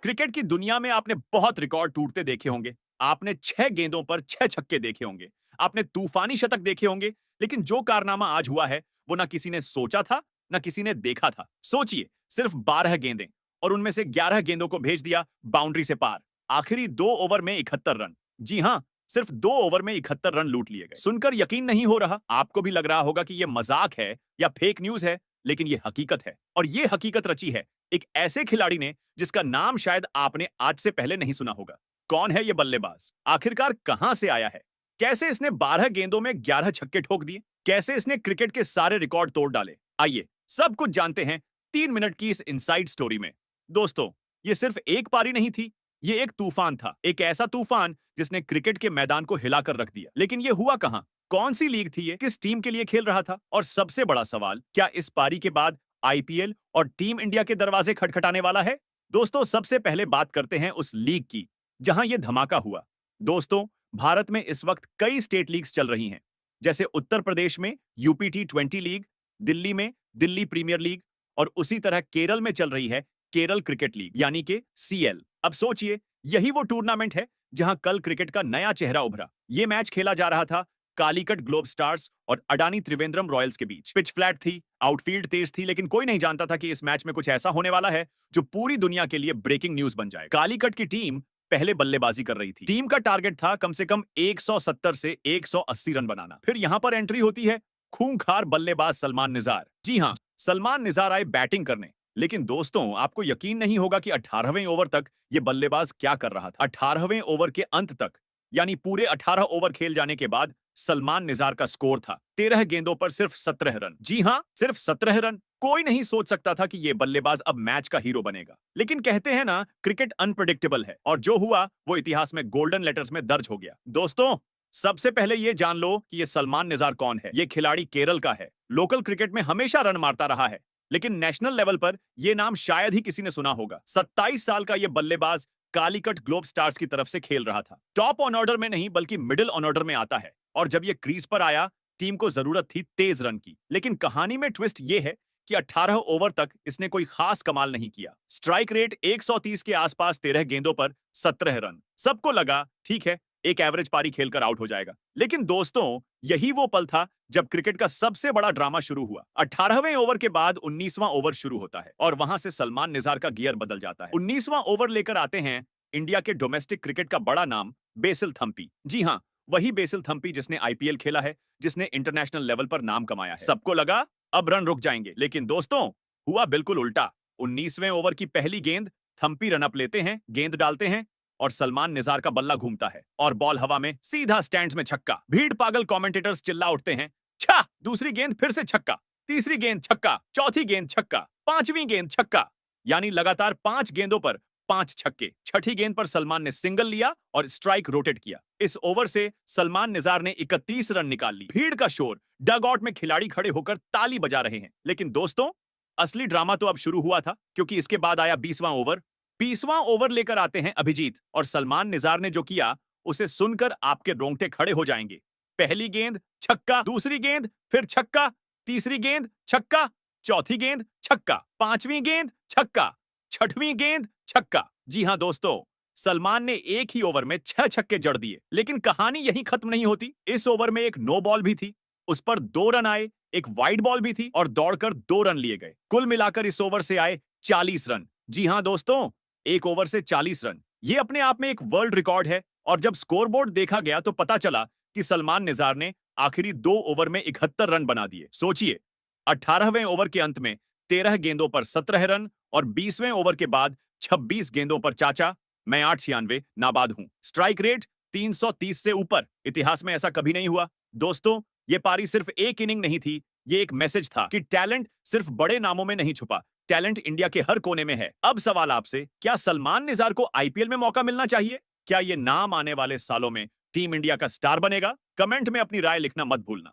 Cricket की दुनिया में आपने बहुत रिकॉर्ड टूटते देखे होंगे। आपने 6 गेंदों पर 6 छक्के देखे होंगे। आपने तूफानी शतक देखे होंगे, लेकिन जो कारनामा आज हुआ है, वो ना किसी ने सोचा था, ना किसी ने देखा था। सोचिए, सिर्फ 12 गेंदें और उनमें से 11 गेंदों को भेज दिया बाउंड्री से पार। आखिरी 2 ओवर में 71 रन। जी हां, सिर्फ 2 ओवर में 71 रन लूट लिए गए। सुनकर यकीन नहीं हो रहा। आपको भी लग रहा होगा कि यह मजाक है या फेक न्यूज है, लेकिन यह हकीकत है। और यह हकीकत रची है एक ऐसे खिलाड़ी ने जिसका नाम शायद आपने आज से पहले नहीं सुना होगा। कौन है ये बल्लेबाज? आखिरकार कहां से आया है? कैसे इसने 12 गेंदों में 11 छक्के ठोक दिए? कैसे इसने क्रिकेट के सारे रिकॉर्ड तोड़ डाले? आइए, सब कुछ जानते हैं 3 मिनट की इस इनसाइड स्टोरी में। दोस्तों, ये सिर्फ एक पारी नहीं थी, ये एक तूफान था। एक ऐसा तूफान जिसने क्रिकेट के मैदान को हिलाकर रख दिया। लेकिन ये हुआ कहां? कौन सी लीग थी ये? किस टीम के लिए खेल रहा था? और सबसे बड़ा सवाल, क्या इस पारी के बाद आईपीएल और टीम इंडिया के दरवाजे खटखटाने वाला है? दोस्तों, सबसे पहले बात करते हैं उस लीग की जहां यह धमाका हुआ। दोस्तों, भारत में इस वक्त कई स्टेट लीग्स चल रही हैं, जैसे उत्तर प्रदेश में यूपी T20 लीग, दिल्ली में दिल्ली प्रीमियर लीग और उसी तरह केरल में चल रही है केरल क्रिकेट लीग यानी कि सीएल। अब सोचिए, यही वो टूर्नामेंट है जहां कल क्रिकेट का नया चेहरा उभरा। यह मैच खेला जा रहा था कालीकट ग्लोब स्टार्स और अडानी त्रिवेंद्रम रॉयल्स के बीच। पिच फ्लैट थी, आउटफील्ड तेज थी, लेकिन कोई नहीं जानता था कि इस मैच में कुछ ऐसा होने वाला है जो पूरी दुनिया के लिए ब्रेकिंग न्यूज बन जाए। कालीकट की टीम पहले बल्लेबाजी कर रही थी। टीम का टारगेट था कम से कम 170 से 180 रन बनाना। फिर यहां पर एंट्री होती है खूंखार बल्लेबाज सलमान निजार। जी हां, सलमान निजार आए बैटिंग करने। लेकिन दोस्तों, आपको यकीन नहीं होगा कि 18वें ओवर तक यह बल्लेबाज क्या कर रहा था। 18वें ओवर के अंत तक, यानी पूरे 18 ओवर खेल जाने के बाद सलमान निजार का स्कोर था 13 गेंदों पर सिर्फ 17 रन। जी हां, सिर्फ 17 रन। कोई नहीं सोच सकता था कि यह बल्लेबाज अब मैच का हीरो बनेगा। लेकिन कहते हैं ना, क्रिकेट अनप्रेडिक्टेबल है, और जो हुआ वो इतिहास में गोल्डन लेटर्स में दर्ज हो गया। दोस्तों, सबसे पहले यह जान लो कि यह सलमान निजार कौन है। यह खिलाड़ी केरल का है। लोकल क्रिकेट में हमेशा रन मारता रहा है, लेकिन नेशनल लेवल पर यह नाम शायद ही किसी ने सुना होगा। 27 साल का यह बल्लेबाज कालीकट ग्लोब स्टार्स की तरफ से खेल रहा था। टॉप ऑन ऑर्डर में नहीं, बल्कि मिडिल ऑन ऑर्डर में आता है। और जब यह क्रीज पर आया, टीम को जरूरत थी तेज रन की। लेकिन कहानी में ट्विस्ट यह है कि 18 ओवर तक इसने कोई खास कमाल नहीं किया। स्ट्राइक रेट 130 के आसपास, 13 गेंदों पर 17 रन। सबको लगा ठीक है, एक एवरेज पारी खेलकर आउट हो जाएगा। लेकिन दोस्तों, यही वो पल था जब क्रिकेट का सबसे बड़ा ड्रामा शुरू हुआ। 18वें ओवर के बाद 19वां ओवर शुरू होता है और वहां से सलमान निजार का गियर बदल जाता है। 19वां ओवर लेकर आते हैं इंडिया के डोमेस्टिक क्रिकेट का बड़ा नाम बेसिल थम्पी। जी हां, वही बेसिल थम्पी जिसने आईपीएल खेला है, जिसने इंटरनेशनल लेवल पर नाम कमाया है। सबको लगा अब रन रुक जाएंगे, लेकिन दोस्तों, हुआ बिल्कुल उल्टा। 19वें ओवर की पहली गेंद, थम्पी रनअप लेते हैं, गेंद डालते हैं और सलमान निजार का बल्ला घूमता है और बॉल हवा में, सीधा स्टैंड्स में छक्का। भीड़ पागल कमेंटेटर्स चिल्ला उठते हैं, छा! दूसरी गेंद फिर से छक्का, तीसरी गेंद छक्का, चौथी गेंद छक्का, पांचवी गेंद छक्का। यानी लगातार 5 गेंदों पर 5 छक्के। छठी गेंद पर सलमान ने सिंगल लिया और स्ट्राइक रोटेट किया। इस ओवर से सलमान निजार ने 31 रन निकाल ली। भीड़ का शोर, डगआउट में खिलाड़ी खड़े होकर ताली बजा रहे हैं। लेकिन दोस्तों, असली ड्रामा तो अब शुरू हुआ था, क्योंकि इसके बाद आया 20वां ओवर। 20वां ओवर लेकर आते हैं अभिजीत, और सलमान निजार ने जो किया उसे सुनकर आपके रोंगटे खड़े हो जाएंगे। पहली गेंद छक्का, दूसरी गेंद फिर छक्का, तीसरी गेंद छक्का, चौथी गेंद छक्का, पांचवी गेंद छक्का, छठवीं गेंद छक्का। जी हां दोस्तों, सलमान ने एक ही ओवर में 6 छक्के जड़ दिए। लेकिन कहानी यहीं खत्म नहीं होती। इस ओवर में एक नो बॉल भी थी, उस पर 2 रन आए, एक वाइड बॉल भी थी और दौड़कर 2 रन लिए गए। कुल मिलाकर इस ओवर से आए 40 रन। जी हां दोस्तों, एक ओवर से 40 रन, ये अपने आप में एक वर्ल्ड रिकॉर्ड है। और जब स्कोरबोर्ड देखा गया तो पता चला कि सलमान निजार ने आखिरी 2 ओवर में 71 रन बना दिए। सोचिए, 18वें ओवर के अंत में 13 गेंदों पर 17 रन और 20वें ओवर के बाद 26 गेंदों पर चाचा, मैं 896 नाबाद हूं। स्ट्राइक रेट 330 से ऊपर। इतिहास में ऐसा कभी नहीं हुआ। दोस्तों, यह पारी सिर्फ एक इनिंग नहीं थी, ये एक मैसेज था कि टैलेंट सिर्फ बड़े नामों में नहीं छुपा, टैलेंट इंडिया के हर कोने में है। अब सवाल आपसे, क्या सलमान निजार को आईपीएल में मौका मिलना चाहिए? क्या यह नाम आने वाले सालों में टीम इंडिया का स्टार बनेगा? कमेंट में अपनी राय लिखना मत भूलना।